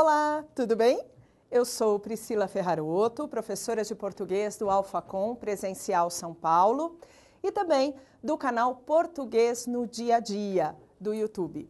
Olá, tudo bem? Eu sou Priscila Ferraroto, professora de português do Alfacom Presencial São Paulo e também do canal Português no Dia a Dia do YouTube.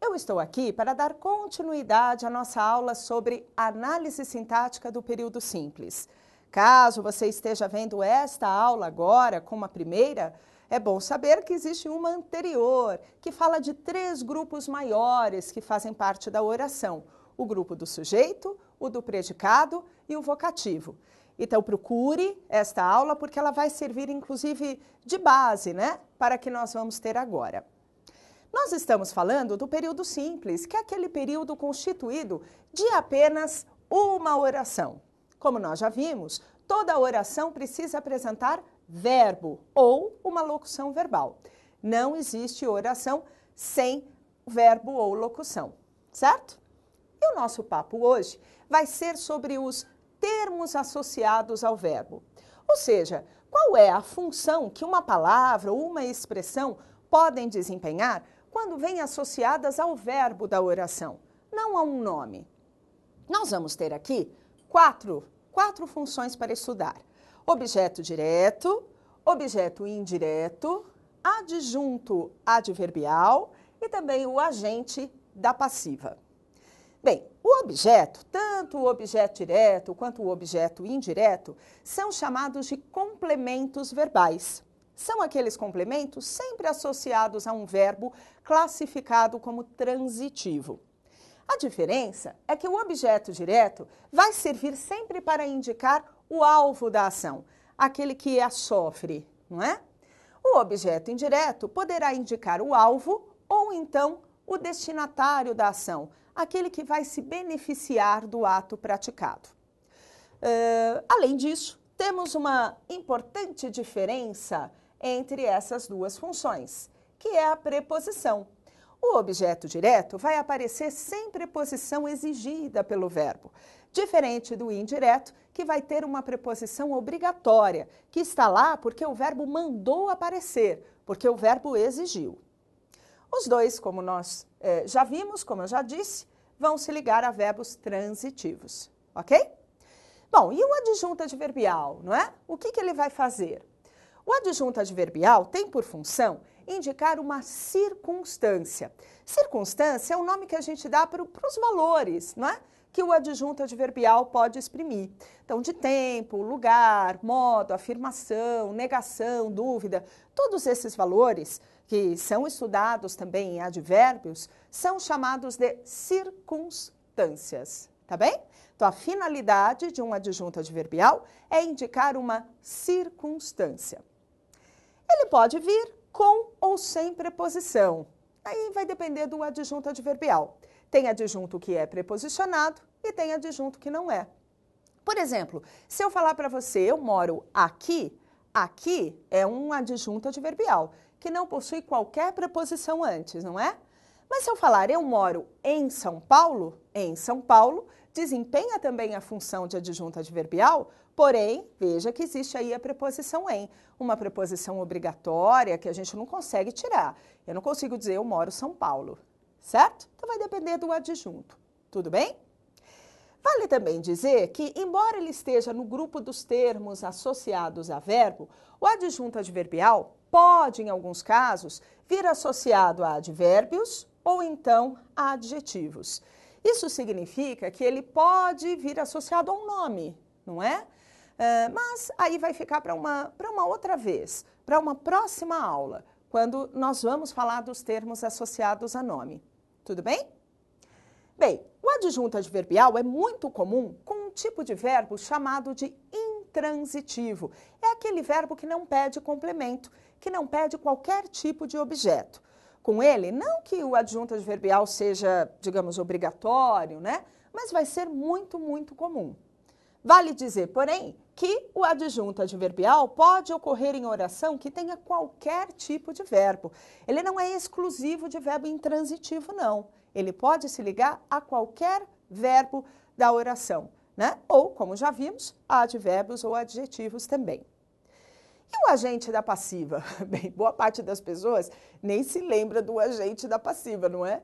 Eu estou aqui para dar continuidade à nossa aula sobre análise sintática do período simples. Caso você esteja vendo esta aula agora como a primeira, é bom saber que existe uma anterior, que fala de 3 grupos maiores que fazem parte da oração. O grupo do sujeito, o do predicado e o vocativo. Então, procure esta aula porque ela vai servir, inclusive, de base, para que nós vamos ter agora. Nós estamos falando do período simples, que é aquele período constituído de apenas uma oração. Como nós já vimos, toda oração precisa apresentar verbo ou uma locução verbal. Não existe oração sem verbo ou locução, certo? E o nosso papo hoje vai ser sobre os termos associados ao verbo. Ou seja, qual é a função que uma palavra ou uma expressão podem desempenhar quando vêm associadas ao verbo da oração, não a um nome. Nós vamos ter aqui quatro funções para estudar. Objeto direto, objeto indireto, adjunto adverbial e também o agente da passiva. Bem, o objeto, tanto o objeto direto quanto o objeto indireto, são chamados de complementos verbais. São aqueles complementos sempre associados a um verbo classificado como transitivo. A diferença é que o objeto direto vai servir sempre para indicar o alvo da ação, aquele que a sofre, não é? O objeto indireto poderá indicar o alvo ou então o destinatário da ação, aquele que vai se beneficiar do ato praticado. Além disso, temos uma importante diferença entre essas duas funções, que é a preposição. O objeto direto vai aparecer sem preposição exigida pelo verbo, diferente do indireto, que vai ter uma preposição obrigatória, que está lá porque o verbo mandou aparecer, porque o verbo exigiu. Os dois, como nós já vimos, como eu já disse, vão se ligar a verbos transitivos, ok? Bom, e o adjunto adverbial, não é? O que ele vai fazer? O adjunto adverbial tem por função indicar uma circunstância. Circunstância é o nome que a gente dá para os valores, não é? Que o adjunto adverbial pode exprimir. Então, de tempo, lugar, modo, afirmação, negação, dúvida, todos esses valores que são estudados também em advérbios, são chamados de circunstâncias, tá bem? Então, a finalidade de um adjunto adverbial é indicar uma circunstância. Ele pode vir com ou sem preposição. Aí vai depender do adjunto adverbial. Tem adjunto que é preposicionado e tem adjunto que não é. Por exemplo, se eu falar para você, eu moro aqui, aqui é um adjunto adverbial, que não possui qualquer preposição antes, não é? Mas se eu falar eu moro em São Paulo desempenha também a função de adjunto adverbial, porém, veja que existe aí a preposição em, uma preposição obrigatória que a gente não consegue tirar. Eu não consigo dizer eu moro em São Paulo, certo? Então vai depender do adjunto, tudo bem? Vale também dizer que, embora ele esteja no grupo dos termos associados a verbo, o adjunto adverbial pode, em alguns casos, vir associado a advérbios ou então a adjetivos. Isso significa que ele pode vir associado a um nome, não é? Mas aí vai ficar para uma outra vez, para uma próxima aula, quando nós vamos falar dos termos associados a nome. Tudo bem? Bem, o adjunto adverbial é muito comum com um tipo de verbo chamado de intransitivo. É aquele verbo que não pede complemento, que não pede qualquer tipo de objeto. Com ele, não que o adjunto adverbial seja, digamos, obrigatório, mas vai ser muito, muito comum. Vale dizer, porém, que o adjunto adverbial pode ocorrer em oração que tenha qualquer tipo de verbo. Ele não é exclusivo de verbo intransitivo, não. Ele pode se ligar a qualquer verbo da oração, Ou, como já vimos, a advérbios ou adjetivos também. E o agente da passiva? Bem, boa parte das pessoas nem se lembra do agente da passiva, não é?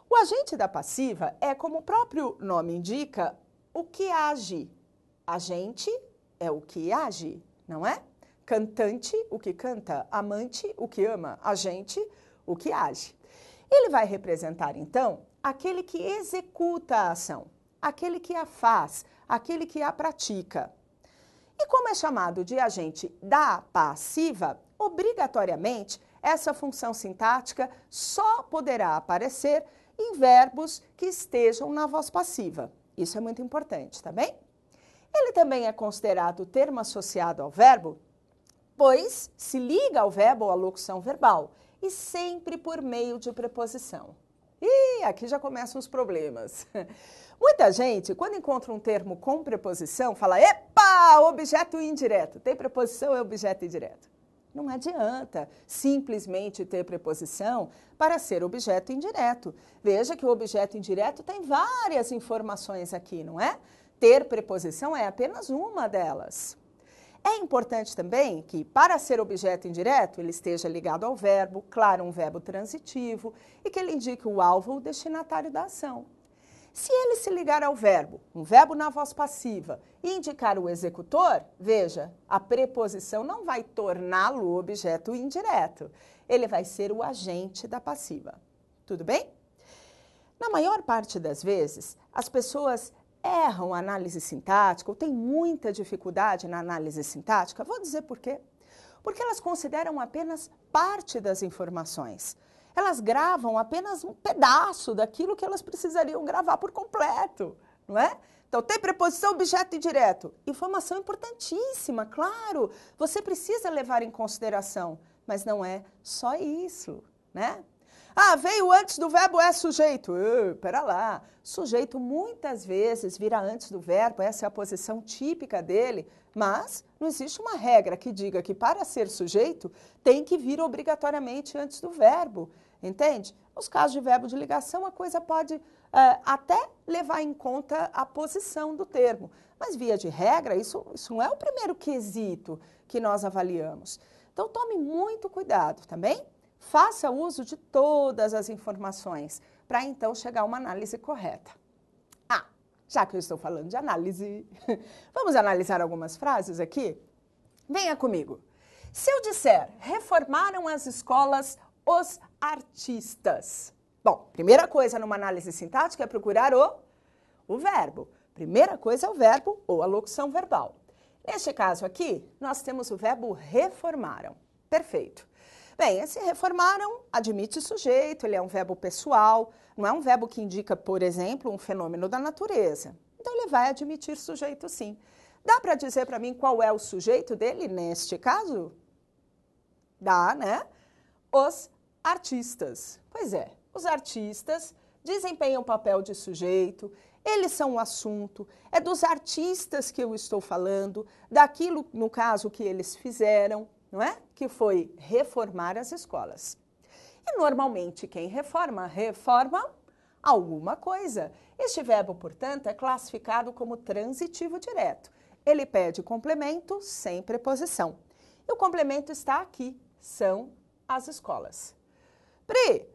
O agente da passiva é, como o próprio nome indica, o que age. Agente é o que age, não é? Cantante, o que canta. Amante, o que ama. Agente, o que age. Ele vai representar, então, aquele que executa a ação, aquele que a faz, aquele que a pratica. E como é chamado de agente da passiva, obrigatoriamente, essa função sintática só poderá aparecer em verbos que estejam na voz passiva. Isso é muito importante, tá bem? Ele também é considerado termo associado ao verbo, pois se liga ao verbo ou à locução verbal, e sempre por meio de preposição. E aqui já começam os problemas. Muita gente, quando encontra um termo com preposição, fala, epa, objeto indireto. Tem preposição, é objeto indireto. Não adianta simplesmente ter preposição para ser objeto indireto. Veja que o objeto indireto tem várias informações aqui, não é? Ter preposição é apenas uma delas. É importante também que, para ser objeto indireto, ele esteja ligado ao verbo, claro, um verbo transitivo, e que ele indique o alvo ou o destinatário da ação. Se ele se ligar ao verbo, um verbo na voz passiva, e indicar o executor, veja, a preposição não vai torná-lo objeto indireto. Ele vai ser o agente da passiva. Tudo bem? Na maior parte das vezes, as pessoas erram a análise sintática ou têm muita dificuldade na análise sintática. Vou dizer por quê. Porque elas consideram apenas parte das informações. Elas gravam apenas um pedaço daquilo que elas precisariam gravar por completo, não é? Então, tem preposição, objeto indireto. Informação importantíssima, claro. Você precisa levar em consideração, mas não é só isso, né? Ah, veio antes do verbo é sujeito. Pera lá. Sujeito muitas vezes vira antes do verbo, essa é a posição típica dele, mas não existe uma regra que diga que para ser sujeito tem que vir obrigatoriamente antes do verbo, entende? Nos casos de verbo de ligação, a coisa pode até levar em conta a posição do termo, mas via de regra, isso não é o primeiro quesito que nós avaliamos. Então, tome muito cuidado, tá bem? Faça uso de todas as informações para então chegar a uma análise correta. Ah, já que eu estou falando de análise, vamos analisar algumas frases aqui? Venha comigo. Se eu disser, reformaram as escolas os artistas. Bom, primeira coisa numa análise sintática é procurar o verbo. Primeira coisa é o verbo ou a locução verbal. Neste caso aqui, nós temos o verbo reformaram. Perfeito. Bem, esse reformaram admite sujeito, ele é um verbo pessoal, não é um verbo que indica, por exemplo, um fenômeno da natureza. Então, ele vai admitir sujeito, sim. Dá para dizer para mim qual é o sujeito dele neste caso? Dá, né? Os artistas. Pois é, os artistas desempenham o papel de sujeito, eles são o assunto, é dos artistas que eu estou falando, daquilo, no caso, que eles fizeram, não é? Que foi reformar as escolas. E normalmente quem reforma alguma coisa. Este verbo, portanto, é classificado como transitivo direto. Ele pede complemento sem preposição. E o complemento está aqui, são as escolas. Pri,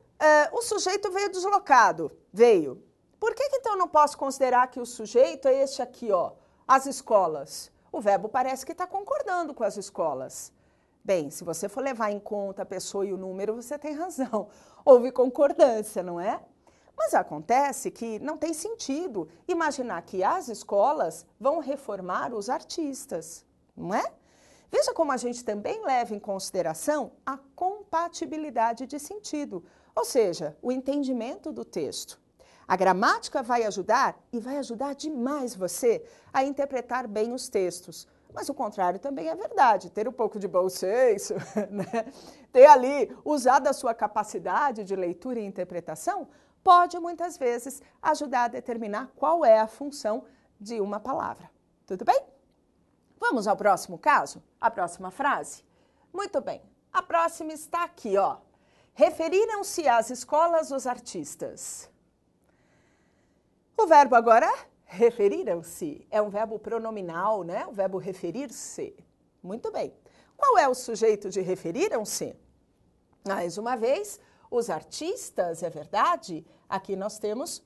o sujeito veio deslocado. Veio. Por que então não posso considerar que o sujeito é este aqui, ó, as escolas? O verbo parece que está concordando com as escolas. Bem, se você for levar em conta a pessoa e o número, você tem razão. Houve concordância, não é? Mas acontece que não tem sentido imaginar que as escolas vão reformar os artistas, não é? Veja como a gente também leva em consideração a compatibilidade de sentido, ou seja, o entendimento do texto. A gramática vai ajudar e vai ajudar demais você a interpretar bem os textos. Mas o contrário também é verdade, ter um pouco de bom senso, né? Ter ali, usado a sua capacidade de leitura e interpretação, pode muitas vezes ajudar a determinar qual é a função de uma palavra. Tudo bem? Vamos ao próximo caso? A próxima frase? Muito bem, a próxima está aqui, ó. Referiram-se às escolas os artistas. O verbo agora é referiram-se, é um verbo pronominal, né? O verbo referir-se. Muito bem. Qual é o sujeito de referiram-se? Mais uma vez, os artistas, é verdade? Aqui nós temos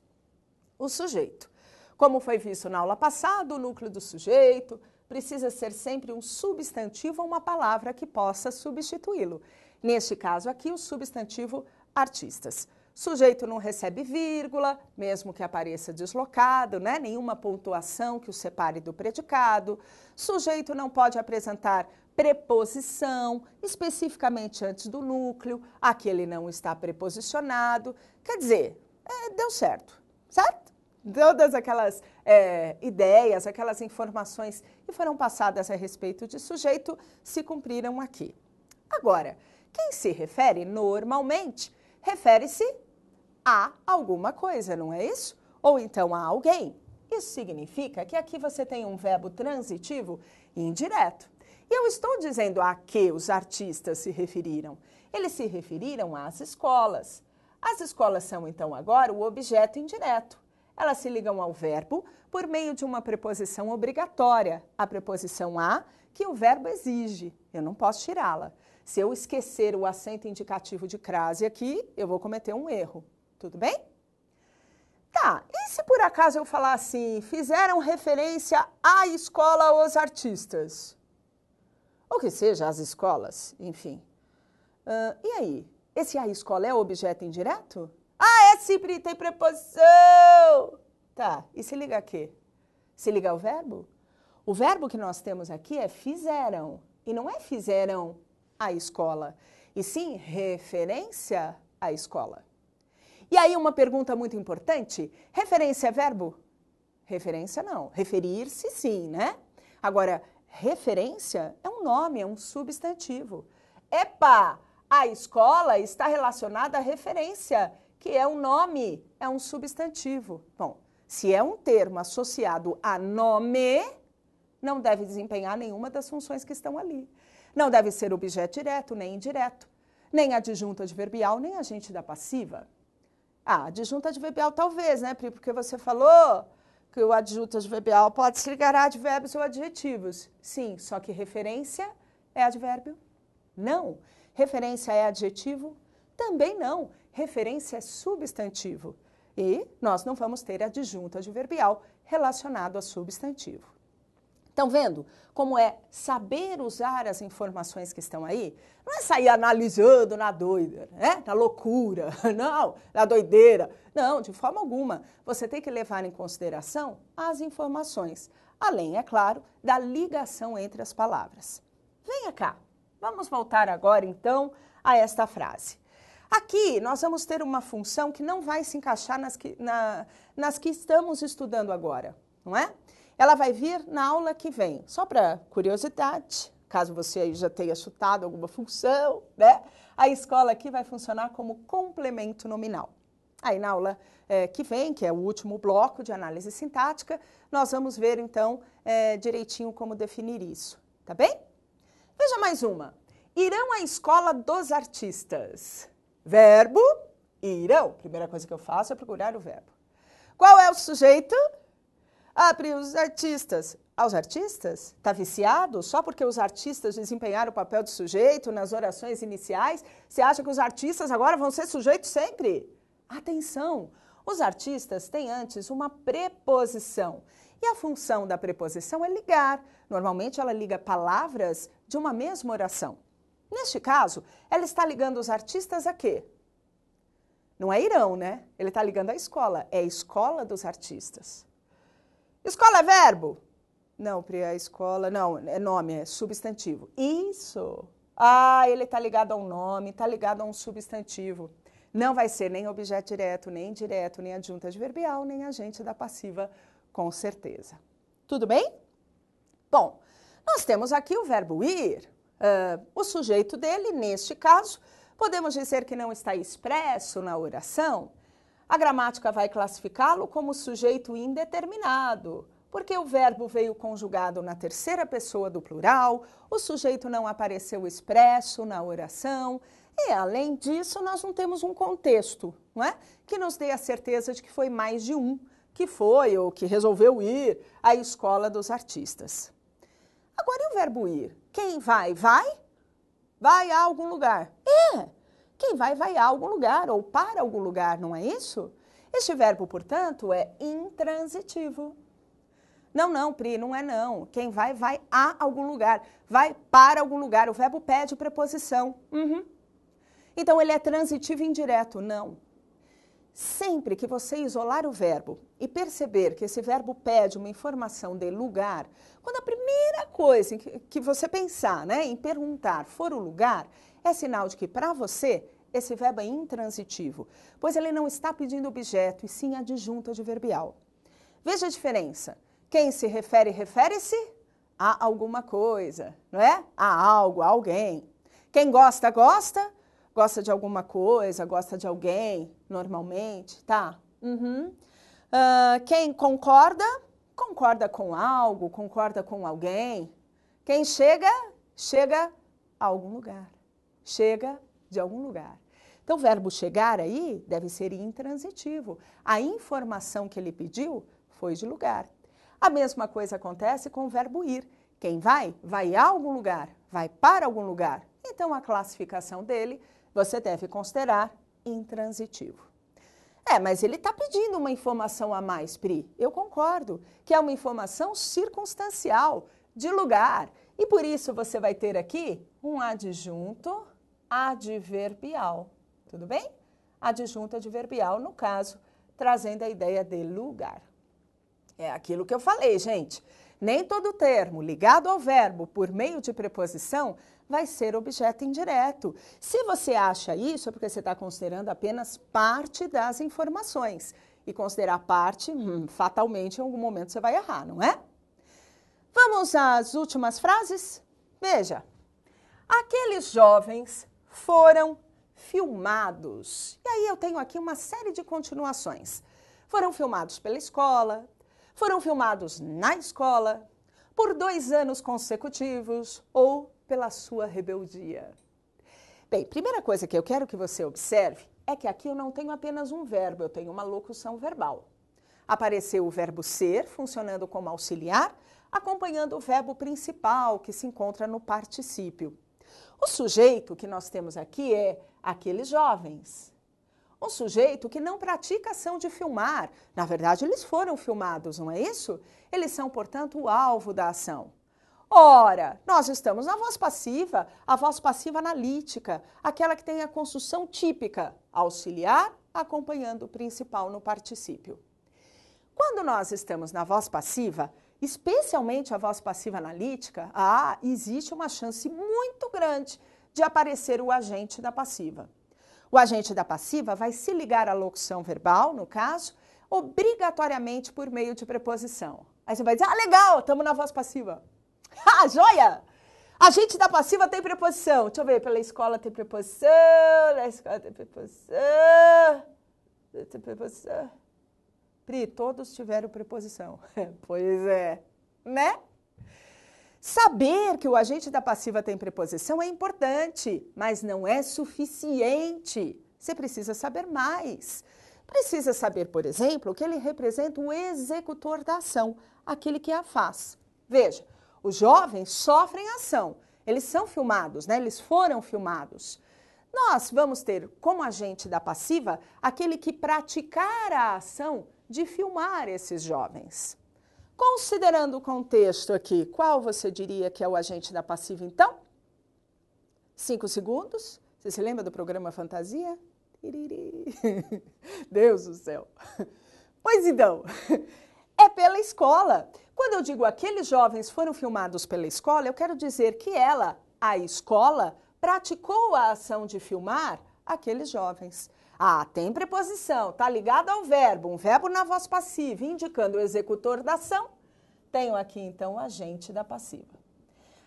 o sujeito. Como foi visto na aula passada, o núcleo do sujeito precisa ser sempre um substantivo ou uma palavra que possa substituí-lo. Neste caso aqui, o substantivo artistas. Sujeito não recebe vírgula, mesmo que apareça deslocado, né? Nenhuma pontuação que o separe do predicado. Sujeito não pode apresentar preposição, especificamente antes do núcleo. Aqui ele não está preposicionado. Quer dizer, deu certo, certo? Todas aquelas ideias, aquelas informações que foram passadas a respeito de sujeito se cumpriram aqui. Agora, quem se refere normalmente refere-se a alguma coisa, não é isso? Ou então a alguém. Isso significa que aqui você tem um verbo transitivo indireto. E eu estou dizendo a que os artistas se referiram. Eles se referiram às escolas. As escolas são, então, agora o objeto indireto. Elas se ligam ao verbo por meio de uma preposição obrigatória, a preposição a, que o verbo exige. Eu não posso tirá-la. Se eu esquecer o acento indicativo de crase aqui, eu vou cometer um erro. Tudo bem? Tá, e se por acaso eu falar assim, fizeram referência à escola os artistas? Ou que seja, as escolas, enfim. E aí? Esse a escola é objeto indireto? Ah, sempre tem preposição! Tá, e se liga a quê? Se liga ao verbo? O verbo que nós temos aqui é fizeram. E não é fizeram a escola, e sim referência à escola. E aí uma pergunta muito importante, referência é verbo? Referência não, referir-se sim, né? Agora, referência é um nome, é um substantivo. Epa, a escola está relacionada à referência, que é um nome, é um substantivo. Bom, se é um termo associado a nome, não deve desempenhar nenhuma das funções que estão ali. Não deve ser objeto direto, nem indireto, nem adjunto adverbial, nem agente da passiva. Ah, adjunto adverbial talvez, né, Pri? Porque você falou que o adjunto adverbial pode se ligar a advérbios ou adjetivos. Sim, só que referência é advérbio? Não. Referência é adjetivo? Também não. Referência é substantivo. E nós não vamos ter adjunto adverbial relacionado a substantivo. Estão vendo como é saber usar as informações que estão aí? Não é sair analisando na doida, né? Na loucura, não, na doideira. Não, de forma alguma. Você tem que levar em consideração as informações, além, é claro, da ligação entre as palavras. Venha cá, vamos voltar agora, então, a esta frase. Aqui, nós vamos ter uma função que não vai se encaixar nas que estamos estudando agora, não é? Ela vai vir na aula que vem. Só para curiosidade, caso você aí já tenha chutado alguma função, né? A escola aqui vai funcionar como complemento nominal. Aí na aula que vem, que é o último bloco de análise sintática, nós vamos ver então direitinho como definir isso, tá bem? Veja mais uma. Irão à escola dos artistas. Verbo, irão. Primeira coisa que eu faço é procurar o verbo. Qual é o sujeito? Abre os artistas. Aos artistas? Está viciado? Só porque os artistas desempenharam o papel de sujeito nas orações iniciais, você acha que os artistas agora vão ser sujeitos sempre? Atenção! Os artistas têm antes uma preposição. E a função da preposição é ligar. Normalmente ela liga palavras de uma mesma oração. Neste caso, ela está ligando os artistas a quê? Não é Irão, né? Ele está ligando a escola. É a escola dos artistas. Escola é verbo? Não, Pri, a escola, não, é nome, é substantivo. Isso! Ah, ele está ligado a um nome, está ligado a um substantivo. Não vai ser nem objeto direto, nem indireto, nem adjunto adverbial, nem agente da passiva, com certeza. Tudo bem? Bom, nós temos aqui o verbo ir. O sujeito dele, neste caso, podemos dizer que não está expresso na oração. A gramática vai classificá-lo como sujeito indeterminado, porque o verbo veio conjugado na terceira pessoa do plural, o sujeito não apareceu expresso na oração, e além disso nós não temos um contexto, não é? Que nos dê a certeza de que foi mais de um que foi ou que resolveu ir à escola dos artistas. Agora, e o verbo ir? Quem vai? Vai? Vai a algum lugar. quem vai, vai a algum lugar ou para algum lugar, não é isso? Este verbo, portanto, é intransitivo. Não, não, Pri, não é não. Quem vai, vai a algum lugar. Vai para algum lugar. O verbo pede preposição. Então, ele é transitivo indireto? Não. Sempre que você isolar o verbo e perceber que esse verbo pede uma informação de lugar, quando a primeira coisa que você pensar, né, em perguntar for o lugar, é sinal de que para você esse verbo é intransitivo, pois ele não está pedindo objeto e sim adjunto adverbial. Veja a diferença. Quem se refere, refere-se a alguma coisa, não é? A algo, a alguém. Quem gosta, gosta. Gosta de alguma coisa, gosta de alguém, normalmente, tá? Quem concorda, concorda com algo, concorda com alguém. Quem chega, chega a algum lugar. Chega de algum lugar. Então, o verbo chegar aí deve ser intransitivo. A informação que ele pediu foi de lugar. A mesma coisa acontece com o verbo ir. Quem vai, vai a algum lugar, vai para algum lugar. Então, a classificação dele você deve considerar intransitivo. Mas ele está pedindo uma informação a mais, Pri. Eu concordo, que é uma informação circunstancial, de lugar. E por isso você vai ter aqui um adjunto adverbial. Tudo bem? Adjunto adverbial, no caso, trazendo a ideia de lugar. É aquilo que eu falei, gente. Nem todo termo ligado ao verbo por meio de preposição vai ser objeto indireto. Se você acha isso, é porque você está considerando apenas parte das informações. E considerar parte, fatalmente, em algum momento você vai errar, não é? Vamos às últimas frases? Veja. Aqueles jovens foram filmados. E aí eu tenho aqui uma série de continuações. Foram filmados pela escola, foram filmados na escola, por 2 anos consecutivos ou pela sua rebeldia. Bem, primeira coisa que eu quero que você observe é que aqui eu não tenho apenas um verbo, eu tenho uma locução verbal. Apareceu o verbo ser, funcionando como auxiliar, acompanhando o verbo principal, que se encontra no particípio. O sujeito que nós temos aqui é aqueles jovens. Um sujeito que não pratica ação de filmar. Na verdade, eles foram filmados, não é isso? Eles são, portanto, o alvo da ação. Ora, nós estamos na voz passiva, a voz passiva analítica, aquela que tem a construção típica, auxiliar, acompanhando o principal no particípio. Quando nós estamos na voz passiva, especialmente a voz passiva analítica, existe uma chance muito grande de aparecer o agente da passiva. O agente da passiva vai se ligar à locução verbal, no caso, obrigatoriamente por meio de preposição. Aí você vai dizer, legal, estamos na voz passiva. Joia! Agente da passiva tem preposição. Deixa eu ver, pela escola tem preposição, na escola tem preposição, tem preposição. Pri, todos tiveram preposição. Pois é, né? Saber que o agente da passiva tem preposição é importante, mas não é suficiente. Você precisa saber mais. Precisa saber, por exemplo, que ele representa o executor da ação, aquele que a faz. Veja, os jovens sofrem ação. Eles são filmados, né? Eles foram filmados. Nós vamos ter como agente da passiva aquele que praticar a ação de filmar esses jovens. Considerando o contexto aqui, qual você diria que é o agente da passiva, então? 5 segundos. Você se lembra do programa Fantasia? Deus do céu. Pois então, é pela escola. Quando eu digo aqueles jovens foram filmados pela escola, eu quero dizer que ela, a escola, praticou a ação de filmar aqueles jovens. Tem preposição, está ligado ao verbo, um verbo na voz passiva, indicando o executor da ação. Tenho aqui, então, o agente da passiva.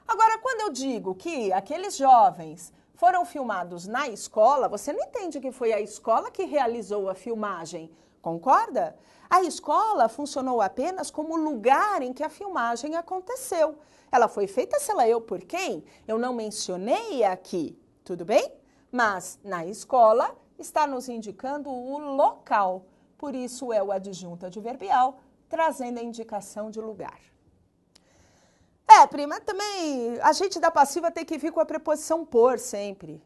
Agora, quando eu digo que aqueles jovens foram filmados na escola, você não entende que foi a escola que realizou a filmagem, concorda? A escola funcionou apenas como lugar em que a filmagem aconteceu. Ela foi feita, sei lá eu, por quem? Eu não mencionei aqui, tudo bem? Mas na escola está nos indicando o local. Por isso é o adjunto adverbial, trazendo a indicação de lugar. Prima, também, agente da passiva tem que vir com a preposição por sempre.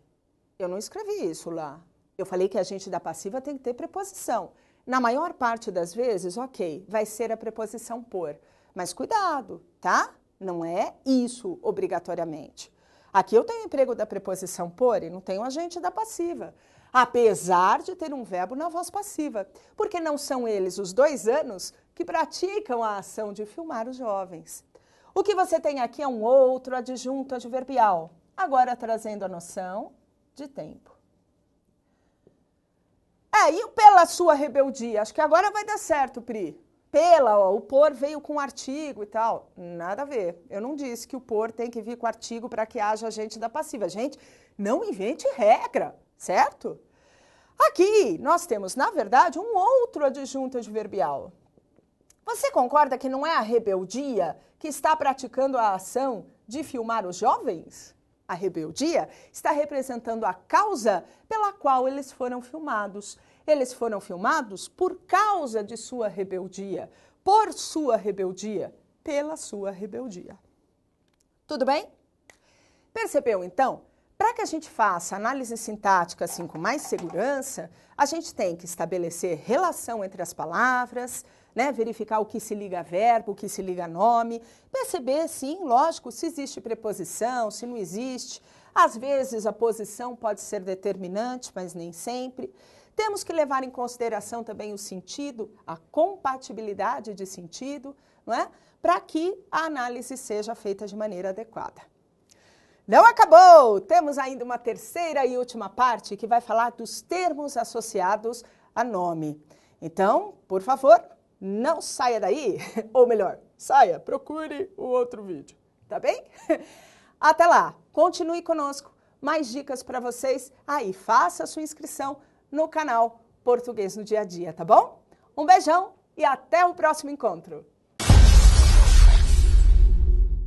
Eu não escrevi isso lá. Eu falei que agente da passiva tem que ter preposição. Na maior parte das vezes, ok, vai ser a preposição por. Mas cuidado, tá? Não é isso obrigatoriamente. Aqui eu tenho emprego da preposição por e não tenho agente da passiva. Apesar de ter um verbo na voz passiva. Porque não são eles os 2 anos que praticam a ação de filmar os jovens. O que você tem aqui é um outro adjunto adverbial. Agora trazendo a noção de tempo. E pela sua rebeldia? Acho que agora vai dar certo, Pri. Pela, ó, o por veio com artigo e tal. Nada a ver. Eu não disse que o por tem que vir com artigo para que haja agente da passiva. Gente, não invente regra, certo? Aqui nós temos, na verdade, um outro adjunto adverbial. Você concorda que não é a rebeldia que está praticando a ação de filmar os jovens? A rebeldia está representando a causa pela qual eles foram filmados. Eles foram filmados por causa de sua rebeldia, por sua rebeldia, pela sua rebeldia. Tudo bem? Percebeu, então? Para que a gente faça análise sintática assim com mais segurança, a gente tem que estabelecer relação entre as palavras, né? Verificar o que se liga a verbo, o que se liga a nome, perceber, sim, lógico, se existe preposição, se não existe. Às vezes a posição pode ser determinante, mas nem sempre. Temos que levar em consideração também o sentido, a compatibilidade de sentido, não é? Para que a análise seja feita de maneira adequada. Não acabou! Temos ainda uma terceira e última parte que vai falar dos termos associados a nome. Então, por favor, não saia daí, ou melhor, saia, procure o outro vídeo, tá bem? Até lá, continue conosco, mais dicas para vocês, e faça a sua inscrição no canal Português no Dia a Dia, tá bom? Um beijão e até o próximo encontro!